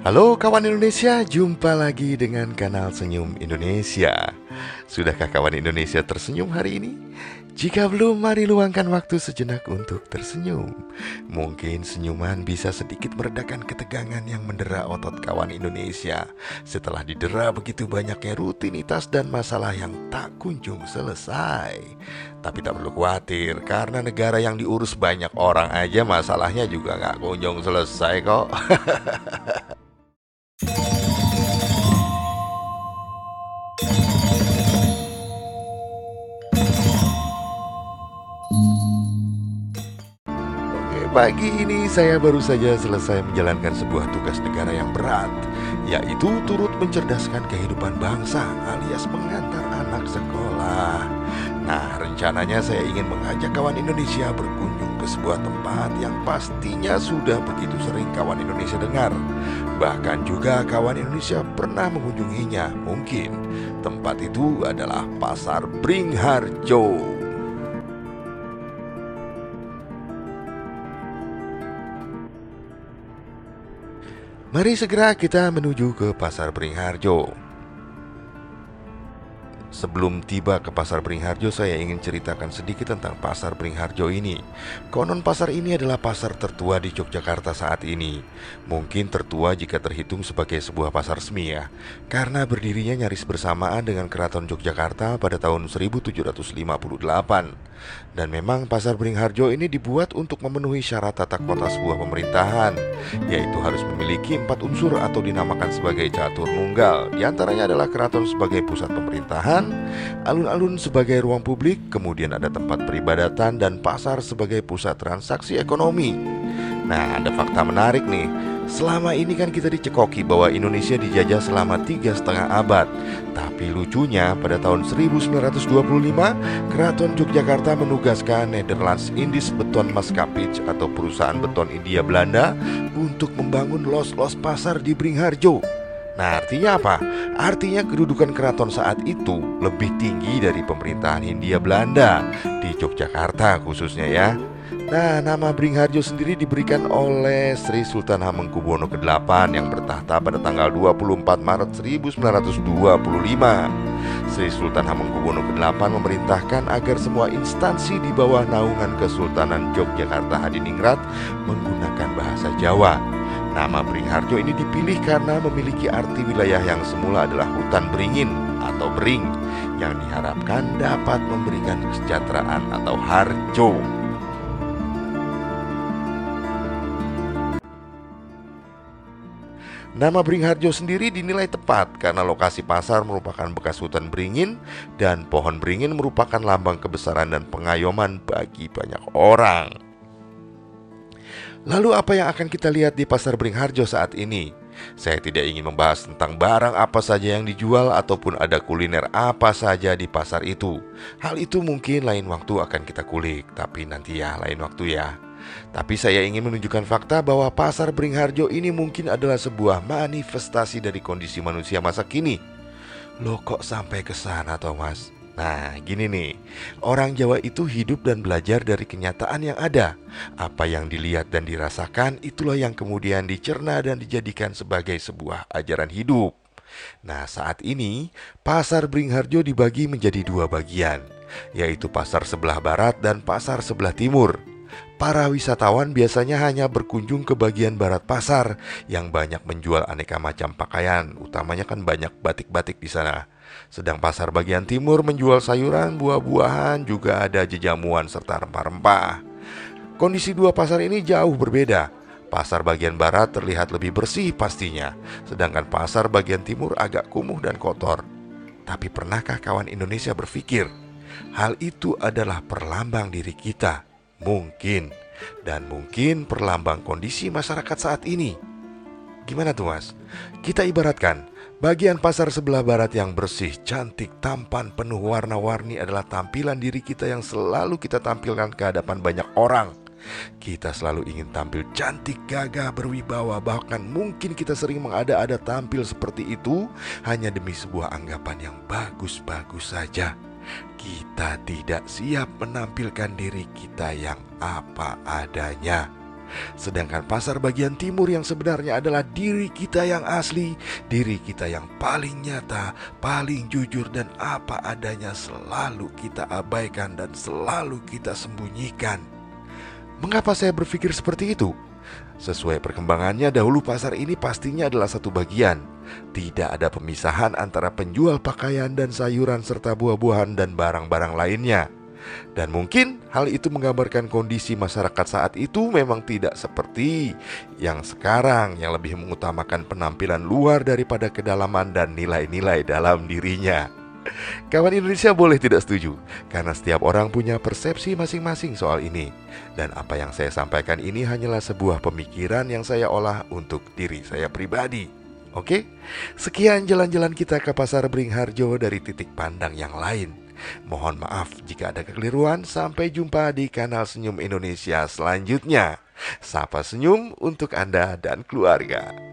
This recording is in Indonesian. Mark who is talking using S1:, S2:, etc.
S1: Halo kawan Indonesia, jumpa lagi dengan kanal Senyum Indonesia. Sudahkah kawan Indonesia tersenyum hari ini? Jika belum, mari luangkan waktu sejenak untuk tersenyum. Mungkin senyuman bisa sedikit meredakan ketegangan yang mendera otot kawan Indonesia setelah didera begitu banyaknya rutinitas dan masalah yang tak kunjung selesai. Tapi tak perlu khawatir, karena negara yang diurus banyak orang aja masalahnya juga gak kunjung selesai kok. Pagi ini saya baru saja selesai menjalankan sebuah tugas negara yang berat, yaitu turut mencerdaskan kehidupan bangsa alias mengantar anak sekolah. Nah, rencananya saya ingin mengajak kawan Indonesia berkunjung ke sebuah tempat yang pastinya sudah begitu sering kawan Indonesia dengar. Bahkan juga kawan Indonesia pernah mengunjunginya. Mungkin tempat itu adalah Pasar Bringharjo. Mari segera kita menuju ke Pasar Bringharjo. Sebelum tiba ke Pasar Bringharjo, saya ingin ceritakan sedikit tentang Pasar Bringharjo ini. Konon pasar ini adalah pasar tertua di Yogyakarta saat ini. Mungkin tertua jika terhitung sebagai sebuah pasar semi ya, karena berdirinya nyaris bersamaan dengan Keraton Yogyakarta pada tahun 1758. Dan memang Pasar Bringharjo ini dibuat untuk memenuhi syarat tata kota sebuah pemerintahan, yaitu harus memiliki 4 unsur atau dinamakan sebagai catur nunggal. Di antaranya adalah keraton sebagai pusat pemerintahan, alun-alun sebagai ruang publik, kemudian ada tempat peribadatan, dan pasar sebagai pusat transaksi ekonomi. Nah, ada fakta menarik nih. Selama ini kan kita dicekoki bahwa Indonesia dijajah selama 3,5 abad. Tapi lucunya pada tahun 1925, Keraton Yogyakarta menugaskan Nederlands Indisch Beton Maatschappij atau perusahaan beton India Belanda untuk membangun los-los pasar di Bringharjo. Nah, artinya apa? Artinya kedudukan keraton saat itu lebih tinggi dari pemerintahan Hindia Belanda di Yogyakarta khususnya ya. Nah, nama Bringharjo sendiri diberikan oleh Sri Sultan Hamengkubuwono ke-8 yang bertahta pada tanggal 24 Maret 1925. Sri Sultan Hamengkubuwono ke-8 memerintahkan agar semua instansi di bawah naungan Kesultanan Yogyakarta Hadiningrat menggunakan bahasa Jawa. Nama Bringharjo ini dipilih karena memiliki arti wilayah yang semula adalah hutan beringin atau bering, yang diharapkan dapat memberikan kesejahteraan atau harjo. Nama Bringharjo sendiri dinilai tepat karena lokasi pasar merupakan bekas hutan beringin dan pohon beringin merupakan lambang kebesaran dan pengayoman bagi banyak orang. Lalu apa yang akan kita lihat di Pasar Bringharjo saat ini? Saya tidak ingin membahas tentang barang apa saja yang dijual ataupun ada kuliner apa saja di pasar itu. Hal itu mungkin lain waktu akan kita kulik, tapi nanti ya, lain waktu ya. Tapi saya ingin menunjukkan fakta bahwa Pasar Bringharjo ini mungkin adalah sebuah manifestasi dari kondisi manusia masa kini. Loh, kok sampai ke sana, Thomas? Nah, gini nih, orang Jawa itu hidup dan belajar dari kenyataan yang ada. Apa yang dilihat dan dirasakan, itulah yang kemudian dicerna dan dijadikan sebagai sebuah ajaran hidup. Nah, saat ini Pasar Bringharjo dibagi menjadi 2 bagian, yaitu pasar sebelah barat dan pasar sebelah timur. Para wisatawan biasanya hanya berkunjung ke bagian barat pasar yang banyak menjual aneka macam pakaian, utamanya kan banyak batik-batik di sana. Sedang pasar bagian timur menjual sayuran, buah-buahan, juga ada jajamuan serta rempah-rempah. Kondisi 2 pasar ini jauh berbeda. Pasar bagian barat terlihat lebih bersih pastinya, sedangkan pasar bagian timur agak kumuh dan kotor. Tapi pernahkah kawan Indonesia berpikir, hal itu adalah perlambang diri kita? Mungkin, dan mungkin perlambang kondisi masyarakat saat ini. Gimana tuh Mas? Kita ibaratkan Bagian pasar sebelah barat yang bersih, cantik, tampan, penuh warna-warni adalah tampilan diri kita yang selalu kita tampilkan ke hadapan banyak orang. Kita selalu ingin tampil cantik, gagah, berwibawa. Bahkan mungkin kita sering mengada-ada tampil seperti itu hanya demi sebuah anggapan yang bagus-bagus saja. Kita tidak siap menampilkan diri kita yang apa adanya. Sedangkan pasar bagian timur yang sebenarnya adalah diri kita yang asli, diri kita yang paling nyata, paling jujur dan apa adanya selalu kita abaikan dan selalu kita sembunyikan. Mengapa saya berpikir seperti itu? Sesuai perkembangannya, dahulu pasar ini pastinya adalah satu bagian. Tidak ada pemisahan antara penjual pakaian dan sayuran serta buah-buahan dan barang-barang lainnya. Dan mungkin hal itu menggambarkan kondisi masyarakat saat itu memang tidak seperti yang sekarang, yang lebih mengutamakan penampilan luar daripada kedalaman dan nilai-nilai dalam dirinya. Kawan Indonesia boleh tidak setuju, karena setiap orang punya persepsi masing-masing soal ini. Dan apa yang saya sampaikan ini hanyalah sebuah pemikiran yang saya olah untuk diri saya pribadi. Oke? Sekian jalan-jalan kita ke Pasar Beringharjo dari titik pandang yang lain. Mohon maaf jika ada kekeliruan. Sampai jumpa di kanal Senyum Indonesia selanjutnya. Sapa senyum untuk Anda dan keluarga.